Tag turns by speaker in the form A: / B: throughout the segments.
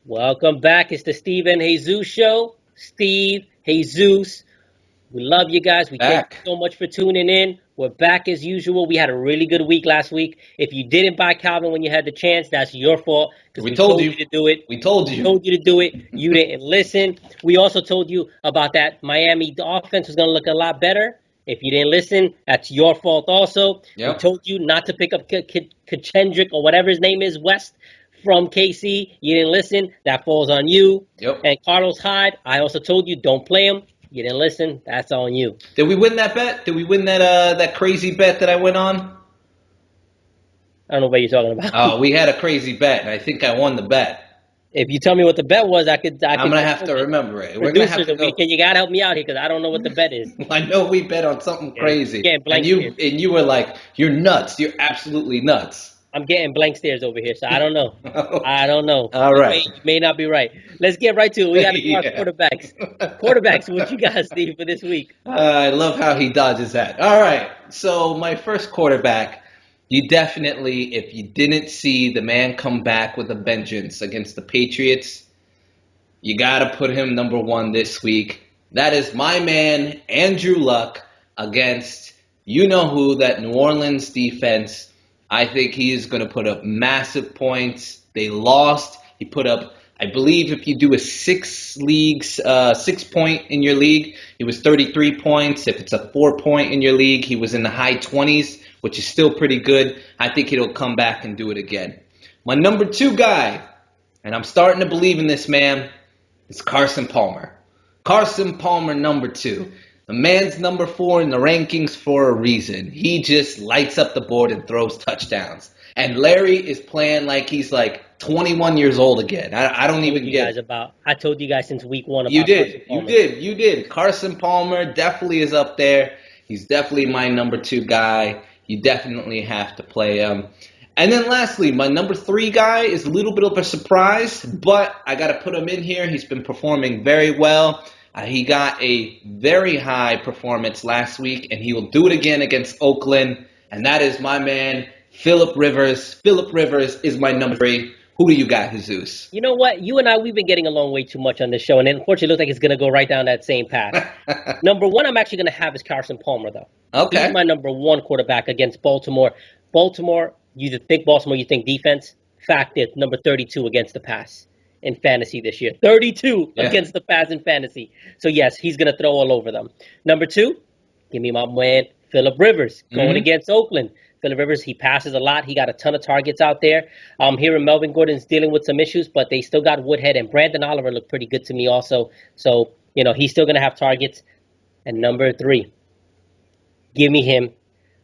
A: Welcome back. It's the Steve and Jesus show. Steve, Jesus, we love you guys. We thank you
B: Back.
A: so much for tuning in. We're back as usual. We had a really good week last week. If you didn't buy Calvin when you had the chance, that's your fault because
B: We
A: we
B: told
A: told
B: you.
A: you to do it.
B: We told
A: We
B: you.
A: told you to do it. You didn't listen. We also told you about that Miami offense was going to look a lot better. If you didn't listen, that's your fault also. We
B: Yep.
A: told you not to pick up Kendrick or whatever his name is, West from KC. You didn't listen. That falls on you.
B: Yep.
A: And Carlos Hyde, I also told you don't play him. You didn't listen. That's on you.
B: Did we win that bet? Did we win that crazy bet that I went on?
A: I don't know what you're talking about.
B: Oh, we had a crazy bet, and I think I won the bet.
A: If you tell me what the bet was, I could
B: I'm gonna have
A: confirm
B: to
A: it.
B: remember it. We're gonna have
A: Producers,
B: to go.
A: you gotta help me out here because I don't know what the bet is.
B: I know we bet on something
A: Yeah, I'm
B: crazy,
A: getting
B: and
A: blank
B: you
A: stares.
B: and you were like, "You're nuts. You're absolutely nuts."
A: I'm getting blank stares over here, so I don't know. I don't know.
B: All right.
A: You may not be right. Let's get right to it. We got to do our
B: Yeah.
A: quarterbacks. Quarterbacks, what you got, Steve, for this week?
B: I love how he dodges that. All right. So my first quarterback, you definitely, if you didn't see the man come back with a vengeance against the Patriots, you got to put him number one this week. That is my man, Andrew Luck, against you know who, that New Orleans defense. I think he is going to put up massive points. They lost. He put up, I believe, if you do a 6 point in your league, he was 33 points. If it's a 4 point in your league, he was in the high 20s, which is still pretty good. I think he'll come back and do it again. My number two guy, and I'm starting to believe in this man, it's Carson Palmer. Carson Palmer, number two. The man's number four in the rankings for a reason. He just lights up the board and throws touchdowns. And Larry is playing like he's like 21 years old again. I don't even get it.
A: I told you guys since week one
B: You
A: about Carson
B: did. You
A: Palmer.
B: did. You did. Carson Palmer definitely is up there. He's definitely my number two guy. You definitely have to play him. And then lastly, my number three guy is a little bit of a surprise, but I got to put him in here. He's been performing very well. He got a very high performance last week, and he will do it again against Oakland. And that is my man, Philip Rivers. Philip Rivers is my number three. Who do you got, Jesus?
A: You know what? You and I, we've been getting along way too much on this show, and unfortunately, it looks like it's going to go right down that same path. Number one, I'm actually going to have is Carson Palmer, though. He's
B: Okay.
A: my number one quarterback against Baltimore. Baltimore, you think Baltimore, you think defense. Fact is, number 32 against the pass in fantasy this year. 32
B: Yeah.
A: against the pass in fantasy. So, yes, he's going to throw all over them. Number two, give me my man, Philip Rivers, going
B: Mm-hmm.
A: against Oakland. Philip Rivers, he passes a lot. He got a ton of targets out there. Here in Melvin Gordon's dealing with some issues, but they still got Woodhead and Brandon Oliver look pretty good to me also. So, he's still going to have targets. And number three, give me him,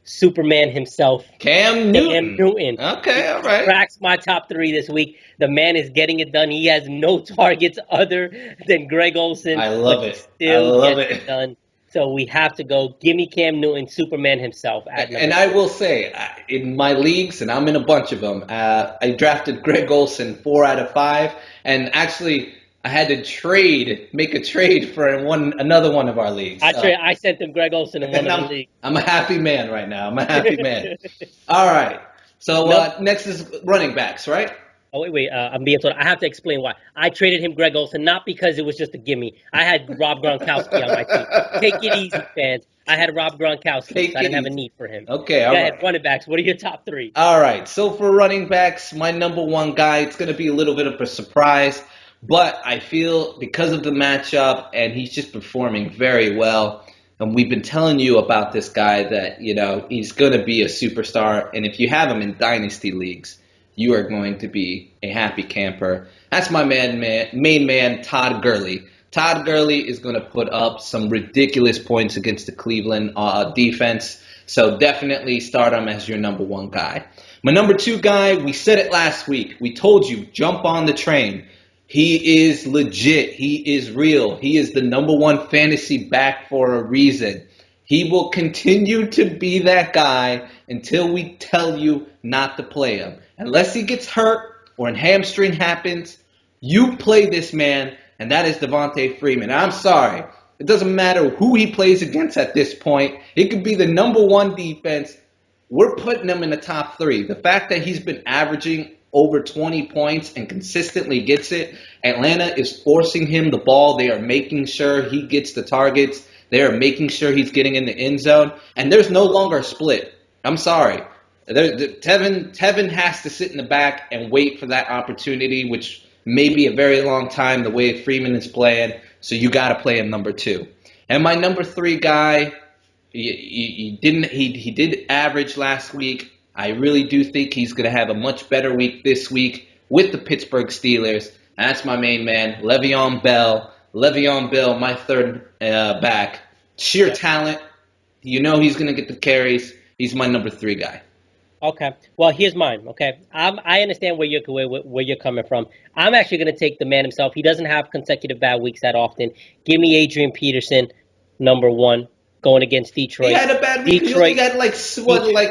A: Superman himself,
B: Cam
A: Cam
B: Newton.
A: Newton.
B: Okay, all
A: He
B: right.
A: cracks my top three this week. The man is getting it done. He has no targets other than Greg Olson,
B: I
A: but
B: love
A: he
B: it. I
A: still
B: love
A: gets
B: it.
A: it done. So we have to go. Give me Cam Newton, Superman himself, at number
B: And I
A: three.
B: will say, in my leagues, and I'm in a bunch of them, I drafted Greg Olson 4 out of 5, and actually I had to make a trade for another one of our leagues.
A: I sent him Greg Olson in one
B: And
A: of the
B: I'm
A: leagues.
B: I'm a happy man right now. I'm a happy man. All right. So
A: Num-
B: next is running backs, right?
A: Oh wait. I'm being told. I have to explain why. I traded him Greg Olson not because it was just a gimme. I had Rob Gronkowski on my team. Take it easy, fans. I had Rob Gronkowski, so
B: Take
A: I
B: it
A: didn't have a
B: easy.
A: need for him.
B: Okay,
A: Go
B: all
A: ahead,
B: right.
A: running backs. What are your top three?
B: All right, so for running backs, my number one guy, it's going to be a little bit of a surprise, but I feel because of the matchup and he's just performing very well. And we've been telling you about this guy that, he's going to be a superstar. And if you have him in dynasty leagues, you are going to be a happy camper. That's my main man, Todd Gurley. Todd Gurley is going to put up some ridiculous points against the Cleveland defense. So definitely start him as your number one guy. My number two guy, we said it last week. We told you, jump on the train. He is legit. He is real. He is the number one fantasy back for a reason. He will continue to be that guy until we tell you not to play him. Unless he gets hurt or a hamstring happens, you play this man, and that is Devontae Freeman. I'm sorry. It doesn't matter who he plays against at this point. It could be the number one defense. We're putting him in the top three. The fact that he's been averaging over 20 points and consistently gets it. Atlanta is forcing him the ball. They are making sure he gets the targets. They are making sure he's getting in the end zone. And there's no longer a split. I'm sorry. Tevin has to sit in the back and wait for that opportunity, which may be a very long time the way Freeman is playing. So you got to play him number 2. And my number 3 guy, he did average last week. I really do think he's going to have a much better week this week with the Pittsburgh Steelers. That's my main man, Le'Veon Bell. Le'Veon Bell, my third back. Sheer talent. You know he's going to get the carries. He's my number 3 guy.
A: Okay. Well, here's mine. Okay. I understand where you're coming from. I'm actually going to take the man himself. He doesn't have consecutive bad weeks that often. Give me Adrian Peterson, number 1, going against Detroit.
B: He had a bad week. He only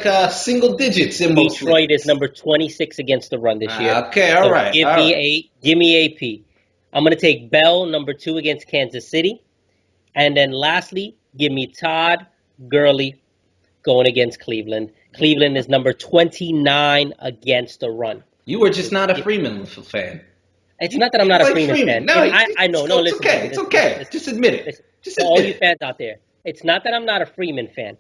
B: got single digits in most
A: Detroit is number 26 against the run this year.
B: Okay. All right.
A: Give me AP. I'm going to take Bell, number 2, against Kansas City. And then lastly, give me Todd Gurley going against Cleveland. Cleveland is number 29 against the run.
B: You were just not a Freeman fan.
A: It's not that I'm not a Freeman fan.
B: No,
A: I know. No, listen.
B: It's okay. Just admit it.
A: Listen, all you fans out there, it's not that I'm not a Freeman fan.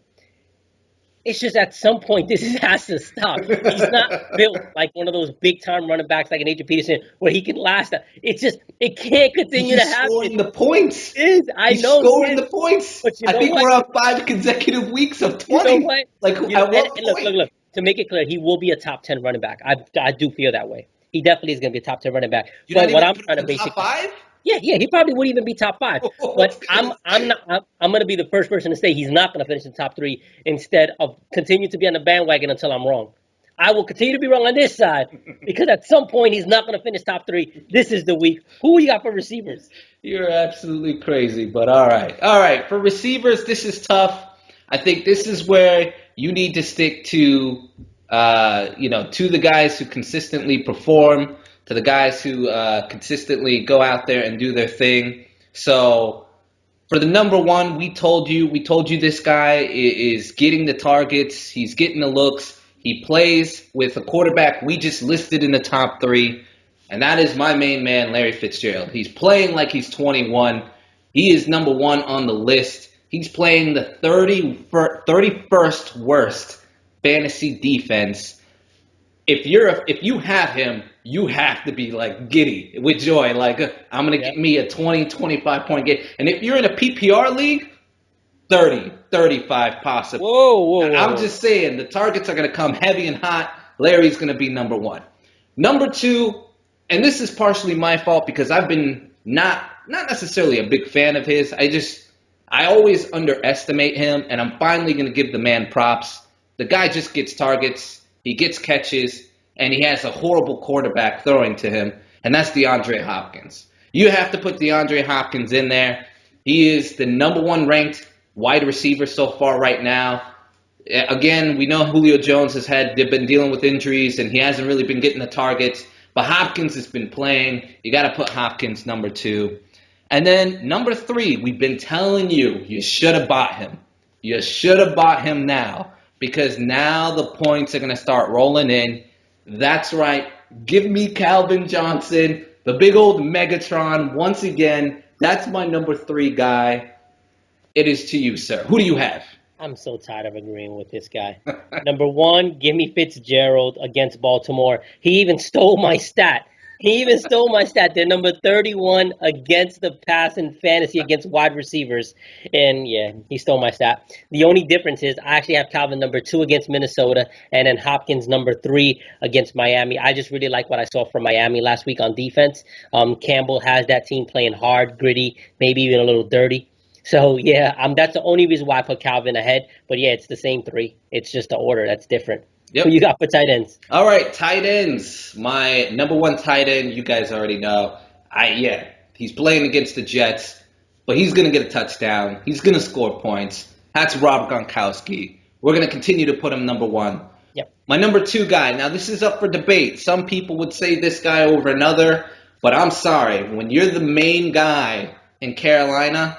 A: It's just at some point this has to stop. He's not built like one of those big time running backs like an Adrian Peterson where he can last. It can't continue to happen.
B: He's scoring the points.
A: He's
B: scoring the points.
A: But
B: I think we're on 5 consecutive weeks of 20.
A: You know what?
B: Look.
A: To make it clear, he will be a top 10 running back. I do feel that way. He definitely is going to be a top 10 running back.
B: But what I'm trying to basically top 5?
A: Yeah, he probably would even be top 5. But I'm going to be the first person to say he's not going to finish in top 3 instead of continue to be on the bandwagon until I'm wrong. I will continue to be wrong on this side because at some point he's not going to finish top 3. This is the week. Who you got for receivers?
B: You're absolutely crazy, but all right. For receivers, this is tough. I think this is where you need to stick to, to the guys who consistently perform, to the guys who consistently go out there and do their thing. So for the number 1, we told you this guy is getting the targets. He's getting the looks. He plays with a quarterback we just listed in the top 3, and that is my main man, Larry Fitzgerald. He's playing like he's 21. He is number 1 on the list. He's playing the 31st worst fantasy defense. If you have him, you have to be like giddy with joy. Like, I'm going to get me a 20, 25 point game. And if you're in a PPR league, 30, 35 possibly.
A: Whoa.
B: I'm just saying the targets are going to come heavy and hot. Larry's going to be number 1. Number 2, and this is partially my fault because I've been not necessarily a big fan of his. I always underestimate him, and I'm finally going to give the man props. The guy just gets targets, he gets catches, and he has a horrible quarterback throwing to him, and that's DeAndre Hopkins. You have to put DeAndre Hopkins in there. He is the number 1 ranked wide receiver so far right now. Again, we know Julio Jones they've been dealing with injuries, and he hasn't really been getting the targets, but Hopkins has been playing. You got to put Hopkins number 2. And then number 3, we've been telling you should have bought him. You should have bought him now because now the points are going to start rolling in. That's right. Give me Calvin Johnson, the big old Megatron. Once again, that's my number 3 guy. It is to you, sir. Who do you have?
A: I'm so tired of agreeing with this guy. Number 1, give me Fitzgerald against Baltimore. He even stole my stat. They're number 31 against the pass in fantasy against wide receivers. And, yeah, he stole my stat. The only difference is I actually have Calvin number 2 against Minnesota and then Hopkins number 3 against Miami. I just really like what I saw from Miami last week on defense. Campbell has that team playing hard, gritty, maybe even a little dirty. So, yeah, that's the only reason why I put Calvin ahead. But, yeah, it's the same 3. It's just the order that's different.
B: Yep.
A: Who you got for tight ends?
B: All right, tight ends. My number 1 tight end, you guys already know. He's playing against the Jets, but he's going to get a touchdown. He's going to score points. That's Rob Gronkowski. We're going to continue to put him number 1.
A: Yep.
B: My number 2 guy, now this is up for debate. Some people would say this guy over another, but I'm sorry. When you're the main guy in Carolina,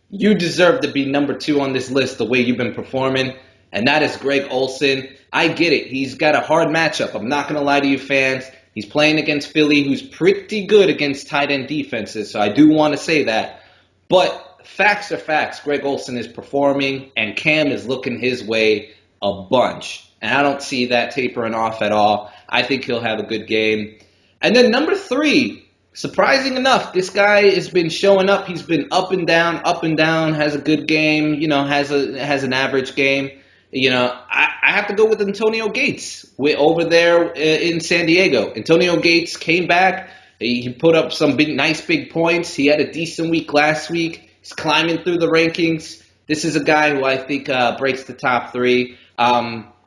B: you deserve to be number 2 on this list the way you've been performing, and that is Greg Olsen. I get it. He's got a hard matchup. I'm not going to lie to you, fans. He's playing against Philly, who's pretty good against tight end defenses, so I do want to say that. But facts are facts. Greg Olsen is performing, and Cam is looking his way a bunch. And I don't see that tapering off at all. I think he'll have a good game. And then number 3, surprising enough, this guy has been showing up. He's been up and down, has a good game, has an average game. I have to go with Antonio Gates over there in San Diego. Antonio Gates came back. He put up some nice big points. He had a decent week last week. He's climbing through the rankings. This is a guy who I think breaks the top 3.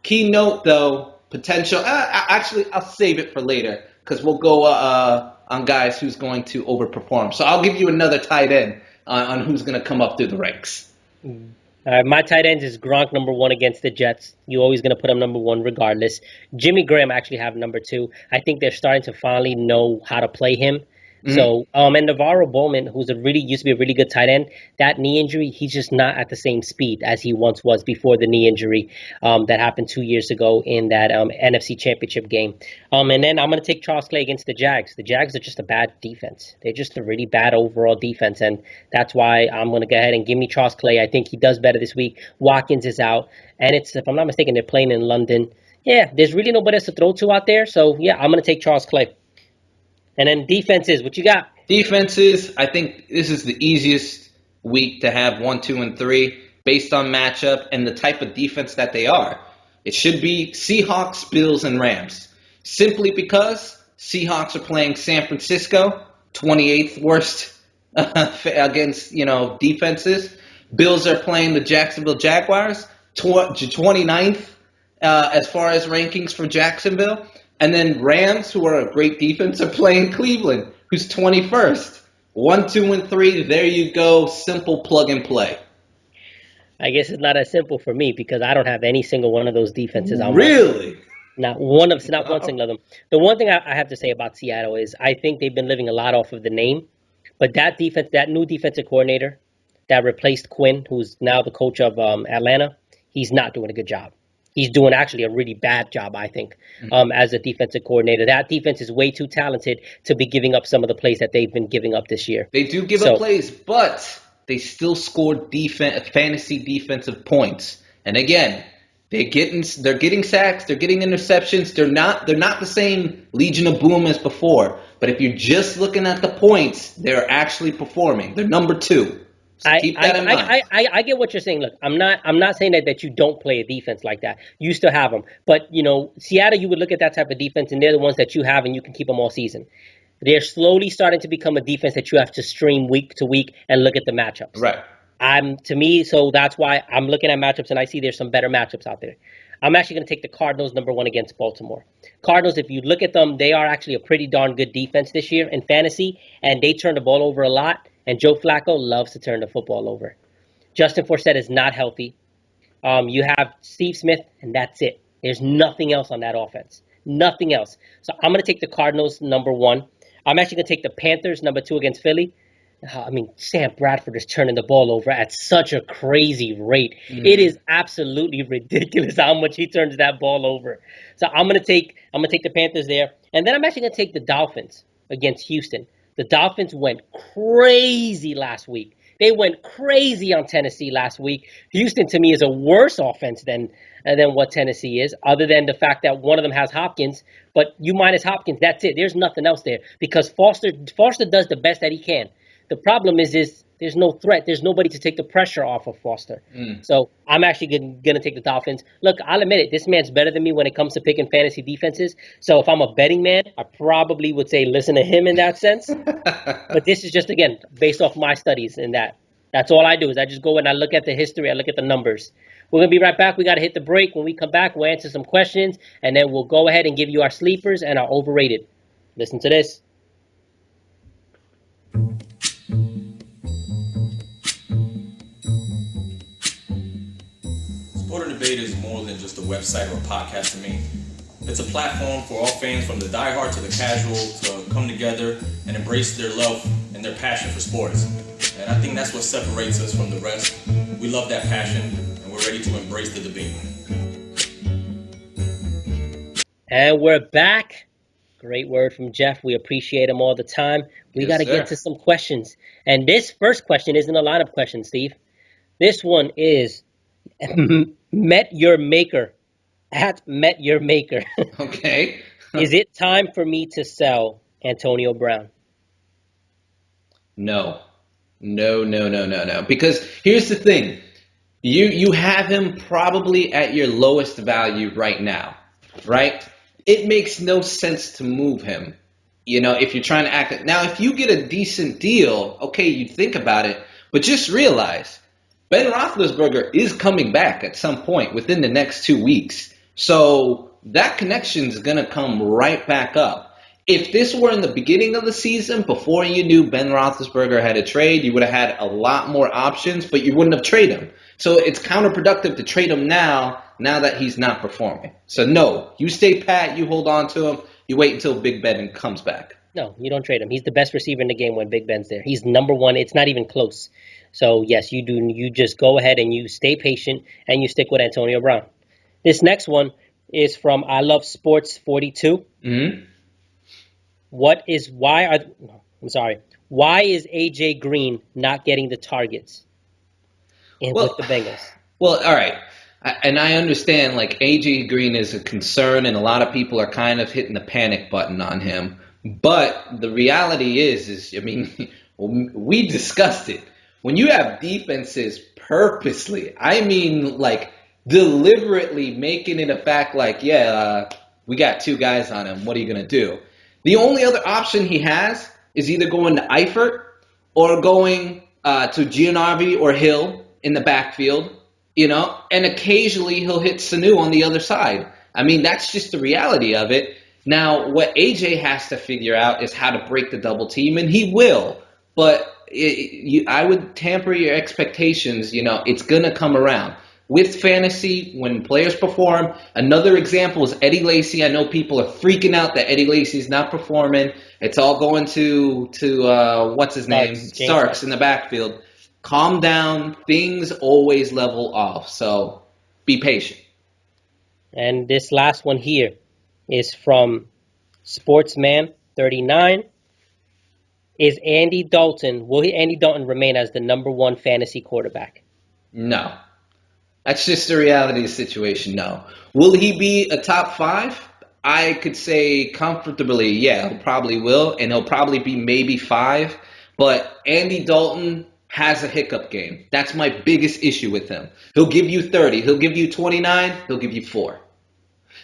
B: Keynote, though, potential. Actually, I'll save it for later because we'll go on guys who's going to overperform. So I'll give you another tight end on who's going to come up through the ranks.
A: My tight end is Gronk, number 1 against the Jets. You're always going to put him number 1 regardless. Jimmy Graham actually have number 2. I think they're starting to finally know how to play him. Mm-hmm. So, and Navarro Bowman, who's used to be a really good tight end, that knee injury, he's just not at the same speed as he once was before the knee injury that happened 2 years ago in that NFC Championship game. And then I'm going to take Charles Clay against the Jags. The Jags are just a bad defense. They're just a really bad overall defense, and that's why I'm going to go ahead and give me Charles Clay. I think he does better this week. Watkins is out, and if I'm not mistaken, they're playing in London. Yeah, there's really nobody else to throw to out there, so yeah, I'm going to take Charles Clay. And then defenses, what you got?
B: Defenses, I think this is the easiest week to have 1, 2, and 3 based on matchup and the type of defense that they are. It should be Seahawks, Bills, and Rams. Simply because Seahawks are playing San Francisco, 28th worst against defenses. Bills are playing the Jacksonville Jaguars, 29th as far as rankings for Jacksonville. And then Rams, who are a great defense, are playing Cleveland, who's 21st. 1, 2, and 3, there you go. Simple plug and play.
A: I guess it's not as simple for me because I don't have any single one of those defenses.
B: Really?
A: Not one single of them. The one thing I have to say about Seattle is I think they've been living a lot off of the name. But that new defensive coordinator that replaced Quinn, who's now the coach of Atlanta, he's not doing a good job. He's doing actually a really bad job, I think, as a defensive coordinator. That defense is way too talented to be giving up some of the plays that they've been giving up this year.
B: They do give up plays, but they still score fantasy defensive points. And again, they're getting sacks, they're getting interceptions. They're not the same Legion of Boom as before. But if you're just looking at the points, they're actually performing. They're number 2. So keep that in mind.
A: I get what you're saying. Look, I'm not saying that you don't play a defense like that. You still have them. But, Seattle, you would look at that type of defense, and they're the ones that you have, and you can keep them all season. They're slowly starting to become a defense that you have to stream week to week and look at the matchups.
B: Right.
A: So that's why I'm looking at matchups, and I see there's some better matchups out there. I'm actually going to take the Cardinals number 1 against Baltimore. Cardinals, if you look at them, they are actually a pretty darn good defense this year in fantasy, and they turn the ball over a lot. And Joe Flacco loves to turn the football over. Justin Forsett is not healthy. You have Steve Smith, and that's it. There's nothing else on that offense. Nothing else. So I'm going to take the Cardinals number 1. I'm actually going to take the Panthers number 2 against Philly. Sam Bradford is turning the ball over at such a crazy rate. Mm-hmm. It is absolutely ridiculous how much he turns that ball over. So I'm going to take the Panthers there. And then I'm actually going to take the Dolphins against Houston. The Dolphins went crazy last week. They went crazy on Tennessee last week. Houston, to me, is a worse offense than what Tennessee is, other than the fact that one of them has Hopkins. But you minus Hopkins, that's it. There's nothing else there because Foster does the best that he can. The problem is there's no threat. There's nobody to take the pressure off of Foster. So I'm actually going to take the Dolphins. Look, I'll admit it. This man's better than me when it comes to picking fantasy defenses. So if I'm a betting man, I probably would say listen to him in that sense. But this is just, again, based off my studies in that. That's all I do is I just go and I look at the history. I look at the numbers. We're going to be right back. We got to hit the break. When we come back, we'll answer some questions, and then we'll go ahead and give you our sleepers and our overrated. Listen to this.
C: Sport and Debate is more than just a website or a podcast to me. It's a platform for all fans, from the diehard to the casual, to come together and embrace their love and their passion for sports. And I think that's what separates us from the rest. We love that passion, and we're ready to embrace the debate.
A: And we're back. Great word from Jeff. We appreciate him all the time. We
B: Yes,
A: got to
B: sir.
A: get to some questions. And this first question isn't a lineup question, Steve. This one is met your maker at met your maker.
B: Okay.
A: Is it time for me to sell Antonio Brown?
B: No. No, no, no, no, no. Because here's the thing. You have him probably at your lowest value right now, right? It makes no sense to move him. If you're trying to act now, if you get a decent deal, okay, you think about it, but just realize Ben Roethlisberger is coming back at some point within the next 2 weeks. So that connection is going to come right back up. If this were in the beginning of the season, before you knew Ben Roethlisberger had a trade, you would have had a lot more options, but you wouldn't have traded him. So it's counterproductive to trade him now that he's not performing. So no, you stay pat, you hold on to him, you wait until Big Ben comes back.
A: No, you don't trade him. He's the best receiver in the game when Big Ben's there. He's number one. It's not even close. So yes, you do. You just go ahead and you stay patient and you stick with Antonio Brown. This next one is from I Love Sports 42.
B: Mm-hmm.
A: Why is AJ Green not getting the targets with the Bengals?
B: Well, all right. And I understand, like, AJ Green is a concern, and a lot of people are kind of hitting the panic button on him. But the reality is, I mean, we discussed it. When you have defenses purposely, I mean, like, deliberately making it a fact, like, we got two guys on him. What are you going to do? The only other option he has is either going to Eifert or going to Gianarvi or Hill in the backfield, and occasionally he'll hit Sanu on the other side. I mean, that's just the reality of it. Now, what AJ has to figure out is how to break the double team, and he will. But I would temper your expectations. It's going to come around. With fantasy, when players perform, another example is Eddie Lacy. I know people are freaking out that Eddie Lacy's not performing. It's all going to what's his name? Starks in the backfield. Calm down. Things always level off. So be patient.
A: And this last one here is from Sportsman39. Will Andy Dalton remain as the number one fantasy quarterback?
B: No. That's just the reality of the situation. No. Will he be a top 5? I could say comfortably, yeah, he probably will, and he'll probably be maybe 5. But Andy Dalton has a hiccup game. That's my biggest issue with him. He'll give you 30. He'll give you 29. He'll give you 4.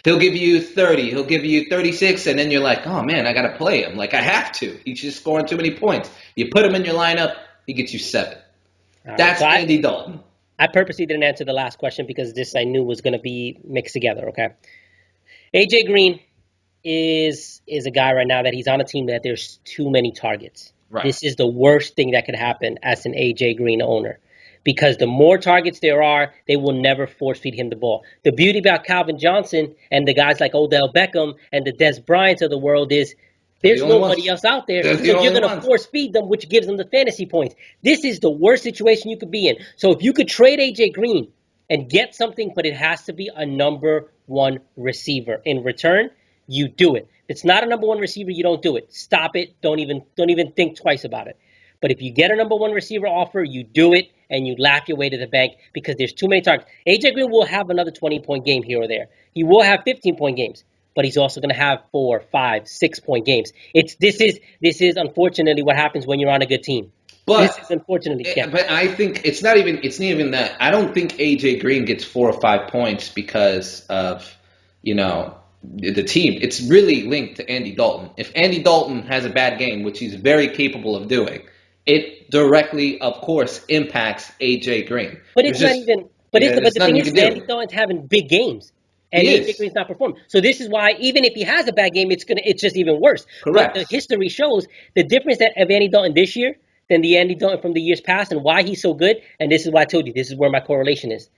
B: He'll give you 30. He'll give you 36, and then you're like, oh, man, I got to play him. Like, I have to. He's just scoring too many points. You put him in your lineup, he gets you 7. That's Andy Dalton.
A: I purposely didn't answer the last question because this I knew was going to be mixed together, okay? AJ Green is a guy right now that he's on a team that there's too many targets.
B: Right.
A: This is the worst thing that could happen as an AJ Green owner because the more targets there are, they will never force feed him the ball. The beauty about Calvin Johnson and the guys like Odell Beckham and the Des Bryants of the world is there's nobody else out there, so you're going to force feed them, which gives them the fantasy points. This is the worst situation you could be in. So if you could trade AJ Green and get something, but it has to be a number one receiver in return, you do it. If it's not a number one receiver, you don't do it. Stop it. Don't even think twice about it. But if you get a number one receiver offer, you do it and you laugh your way to the bank because there's too many targets. AJ Green will have another 20-point game here or there. He will have 15-point games. But he's also going to have 4, 5, 6-point games. This is unfortunately what happens when you're on a good team.
B: But
A: this is unfortunately.
B: But I think it's not even that. I don't think AJ Green gets 4 or 5 points because of the team. It's really linked to Andy Dalton. If Andy Dalton has a bad game, which he's very capable of doing, it directly, of course, impacts AJ Green.
A: But it's not even. But the thing is, Andy Dalton's having big games. And AJ Green's not performing. So this is why, even if he has a bad game, it's just even worse.
B: Correct.
A: But the history shows the difference of Andy Dalton this year than the Andy Dalton from the years past and why he's so good. And this is why I told you, this is where my correlation is.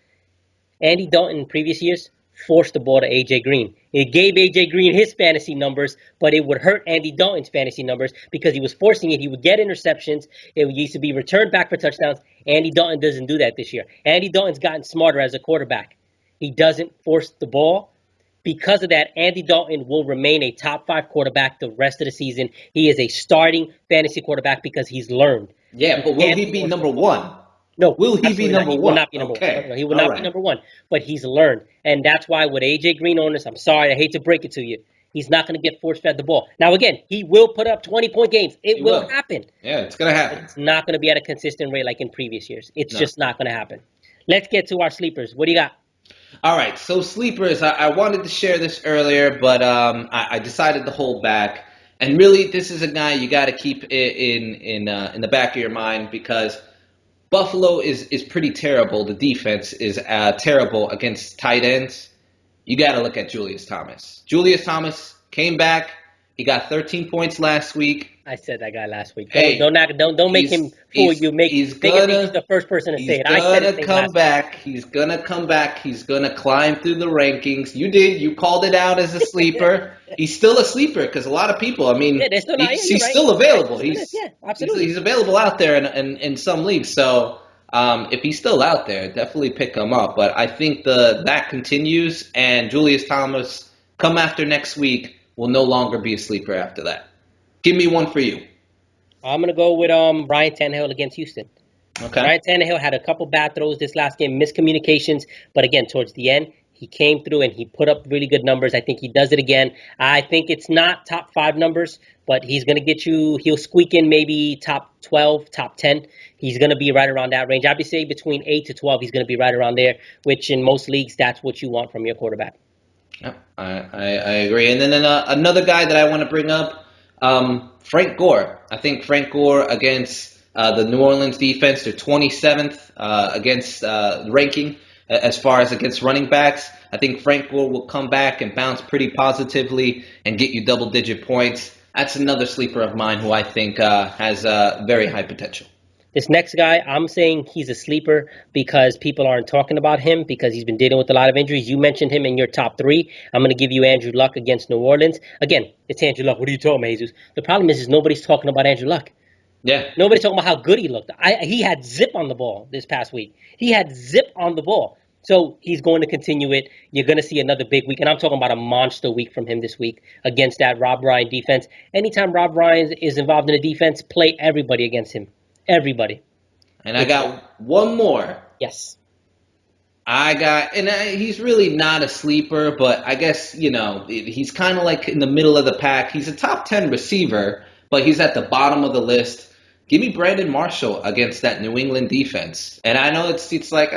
A: Andy Dalton in previous years forced the ball to AJ Green. It gave AJ Green his fantasy numbers, but it would hurt Andy Dalton's fantasy numbers because he was forcing it. He would get interceptions. It used to be returned back for touchdowns. Andy Dalton doesn't do that this year. Andy Dalton's gotten smarter as a quarterback. He doesn't force the ball Because of that, Andy Dalton will remain a top 5 quarterback the rest of the season. He is a starting fantasy quarterback because he's learned.
B: Yeah, but will he be number one?
A: No.
B: Will he be
A: absolutely
B: number
A: not. He
B: one?
A: will not be number
B: Okay.
A: one. No, he will
B: All
A: not
B: right.
A: be number one. But he's learned. And that's why with A.J. Green owners, I'm sorry, I hate to break it to you, he's not going to get force-fed the ball. Now, again, he will put up 20-point games. It
B: He
A: will
B: will.
A: happen.
B: Yeah, it's going to happen.
A: It's not going to be at a consistent rate like in previous years. It's
B: No.
A: just not going to happen. Let's get to our sleepers. What do you got?
B: All right, so sleepers, I wanted to share this earlier, but I decided to hold back. And really, this is a guy you got to keep in the back of your mind because Buffalo is pretty terrible. The defense is terrible against tight ends. You got to look at Julius Thomas. Julius Thomas came back. He got 13 points last week.
A: I said that guy last week.
B: Hey,
A: Don't make him fool you. He's the first person to say it. I said it.
B: He's gonna come back. He's gonna come back. He's gonna climb through the rankings. You did. You called it out as a sleeper. He's still a sleeper because a lot of people. I mean,
A: they're still not,
B: he's
A: right.
B: still available.
A: Absolutely.
B: He's available out there in some leagues. So if he's still out there, definitely pick him up. But I think that continues, and Julius Thomas come after next week will no longer be a sleeper after that. Give me one for you.
A: I'm going to go with Ryan Tannehill against Houston.
B: Okay.
A: Ryan Tannehill had a couple bad throws this last game, miscommunications, but again, towards the end, he came through and he put up really good numbers. I think he does it again. I think it's not top 5 numbers, but he's going to get you, he'll squeak in maybe top 12, top 10. He's going to be right around that range. I'd be saying between 8 to 12, he's going to be right around there, which in most leagues, that's what you want from your quarterback.
B: Yeah, I agree. And then another guy that I want to bring up, Frank Gore. I think Frank Gore against the New Orleans defense, they're 27th against ranking as far as against running backs. I think Frank Gore will come back and bounce pretty positively and get you double-digit points. That's another sleeper of mine who I think has very high potential.
A: This next guy, I'm saying he's a sleeper because people aren't talking about him because he's been dealing with a lot of injuries. You mentioned him in your top 3. I'm going to give you Andrew Luck against New Orleans. Again, it's Andrew Luck. What are you talking about, Jesus? The problem is nobody's talking about Andrew Luck.
B: Yeah.
A: Nobody's talking about how good he looked. He had zip on the ball this past week. He had zip on the ball. So he's going to continue it. You're going to see another big week. And I'm talking about a monster week from him this week against that Rob Ryan defense. Anytime Rob Ryan is involved in a defense, play everybody against him. Everybody.
B: And I got one more.
A: Yes.
B: He's really not a sleeper, but I guess, he's kind of like in the middle of the pack. He's a top 10 receiver, but he's at the bottom of the list. Give me Brandon Marshall against that New England defense. And I know it's like,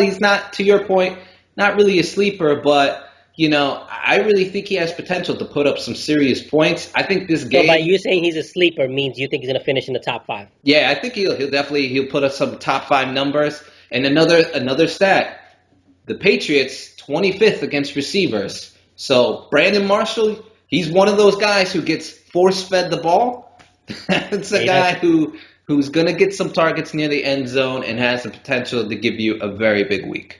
B: he's not, to your point, not really a sleeper, but I really think he has potential to put up some serious points. I think this game.
A: So by you saying he's a sleeper means you think he's going to finish in the top 5.
B: Yeah, I think he'll definitely put up some top 5 numbers. And another stat: the Patriots 25th against receivers. So Brandon Marshall, he's one of those guys who gets force fed the ball. It's a guy who's going to get some targets near the end zone and has the potential to give you a very big week.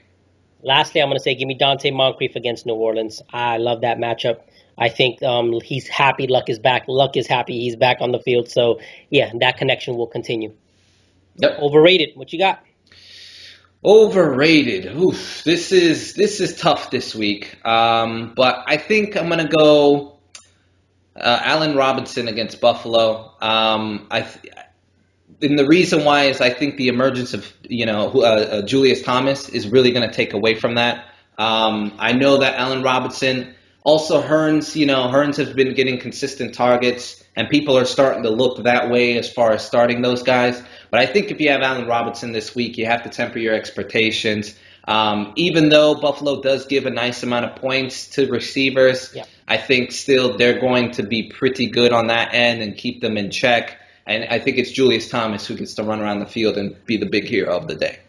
A: Lastly, I'm going to say give me Dante Moncrief against New Orleans. I love that matchup. I think he's happy Luck is back. Luck is happy he's back on the field. So, yeah, that connection will continue.
B: Yep.
A: Overrated. What you got?
B: Overrated. Oof. This is tough this week. But I think I'm going to go Allen Robinson against Buffalo. And the reason why is I think the emergence of Julius Thomas is really going to take away from that. I know that Allen Robinson, also Hearns has been getting consistent targets, and people are starting to look that way as far as starting those guys. But I think if you have Allen Robinson this week, you have to temper your expectations. Even though Buffalo does give a nice amount of points to receivers, I think still they're going to be pretty good on that end and keep them in check. And I think it's Julius Thomas who gets to run around the field and be the big hero of the day.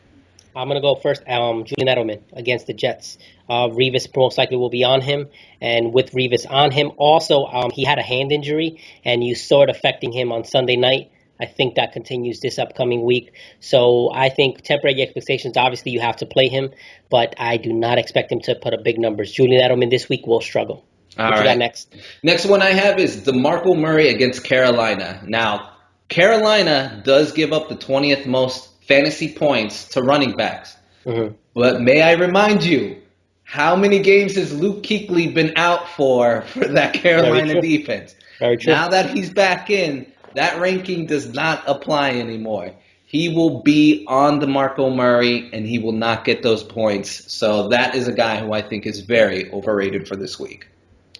A: I'm going to go first. Julian Edelman against the Jets. Revis most likely will be on him. And with Revis on him, also, he had a hand injury, and you saw it affecting him on Sunday night. I think that continues this upcoming week. So I think temporary expectations, obviously you have to play him, but I do not expect him to put up big numbers. Julian Edelman this week will struggle. What you got next?
B: Next one I have is DeMarco Murray against Carolina. Now, Carolina does give up the 20th most fantasy points to running backs. Mm-hmm. But may I remind you, How many games has Luke Kuechly been out for that Carolina defense?
A: Very true.
B: Now that he's back in, that ranking does not apply anymore. He will be on DeMarco Murray, and he will not get those points. So that is a guy who I think is very overrated for this week.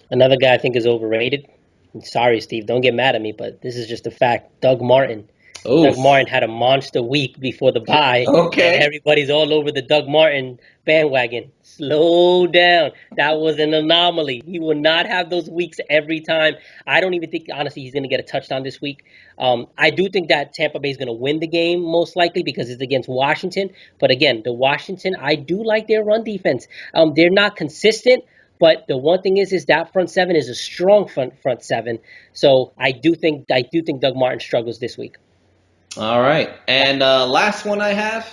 A: Another guy I think is overrated. Sorry, Steve, don't get mad at me, but this is just a fact. Doug Martin.
B: Oof.
A: Doug Martin had a monster week before the bye.
B: Okay.
A: And everybody's all over the Doug Martin bandwagon. Slow down. That was an anomaly. He will not have those weeks every time. I don't even think, honestly, he's going to get a touchdown this week. I do think that Tampa Bay is going to win the game, most likely, because it's against Washington. But again, the Washington, I do like their run defense. They're not consistent. But the one thing is that front seven is a strong front seven. So I do think Doug Martin struggles this week.
B: All right, and last one I have.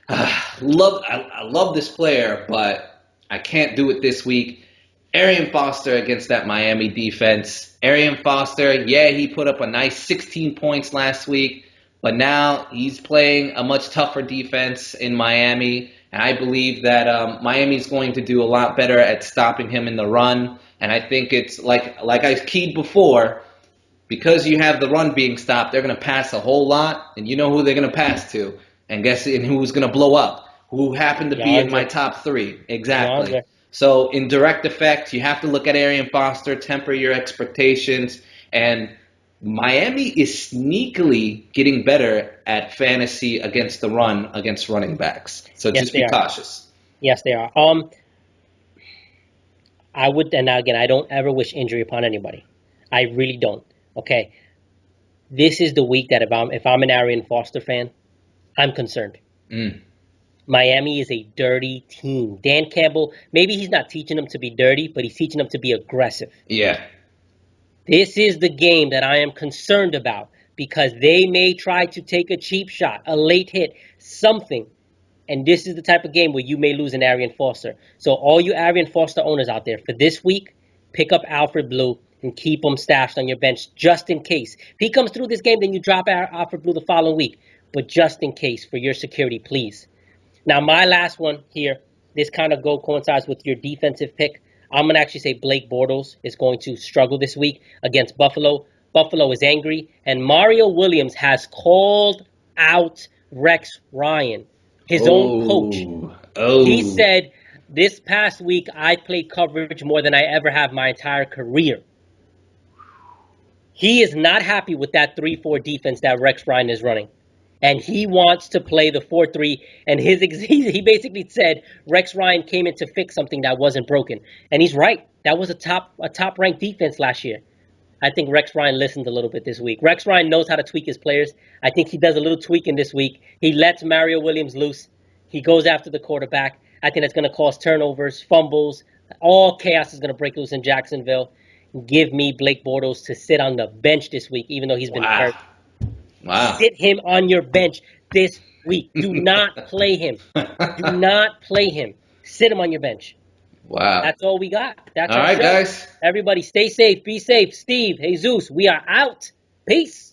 B: I love this player, but I can't do it this week. Arian Foster against that Miami defense. Arian Foster, yeah, he put up a nice 16 points last week, but now he's playing a much tougher defense in Miami. And I believe that Miami's going to do a lot better at stopping him in the run. And I think it's like I keyed before, because you have the run being stopped, they're going to pass a whole lot. And you know who they're going to pass to. And guess who's going to blow up? Who happened to be in my top three. Exactly. So in direct effect, you have to look at Arian Foster, temper your expectations. And Miami is sneakily getting better at fantasy against the run, against running backs. So just be cautious.
A: Yes, they are. I would, and again, I don't ever wish injury upon anybody. I really don't. Okay. This is the week that if I'm an Arian Foster fan, I'm concerned. Miami is a dirty team. Dan Campbell, maybe he's not teaching them to be dirty, but he's teaching them to be aggressive.
B: Yeah.
A: This is the game that I am concerned about, because they may try to take a cheap shot, a late hit, something. And this is the type of game where you may lose an Arian Foster. So all you Arian Foster owners out there, for this week, pick up Alfred Blue and keep him stashed on your bench just in case. If he comes through this game, then you drop Alfred Blue the following week. But just in case, for your security, please. Now, my last one here, this kind of coincides with your defensive pick. I'm going to actually say Blake Bortles is going to struggle this week against Buffalo. Buffalo is angry, and Mario Williams has called out Rex Ryan, his own coach. He said, this past week, I played coverage more than I ever have my entire career. He is not happy with that 3-4 defense that Rex Ryan is running. And he wants to play the 4-3. And he basically said Rex Ryan came in to fix something that wasn't broken. And he's right. That was a top-ranked defense last year. I think Rex Ryan listened a little bit this week. Rex Ryan knows how to tweak his players. I think he does a little tweaking this week. He lets Mario Williams loose. He goes after the quarterback. I think it's going to cause turnovers, fumbles. All chaos is going to break loose in Jacksonville. Give me Blake Bortles to sit on the bench this week, even though he's been hurt.
B: Wow.
A: Sit him on your bench this week. Do not play him. Do not play him. Sit him on your bench.
B: Wow.
A: That's all we got. That's
B: all right,
A: show.
B: guys.
A: Everybody stay safe. Be safe. Steve, Jesus, we are out. Peace.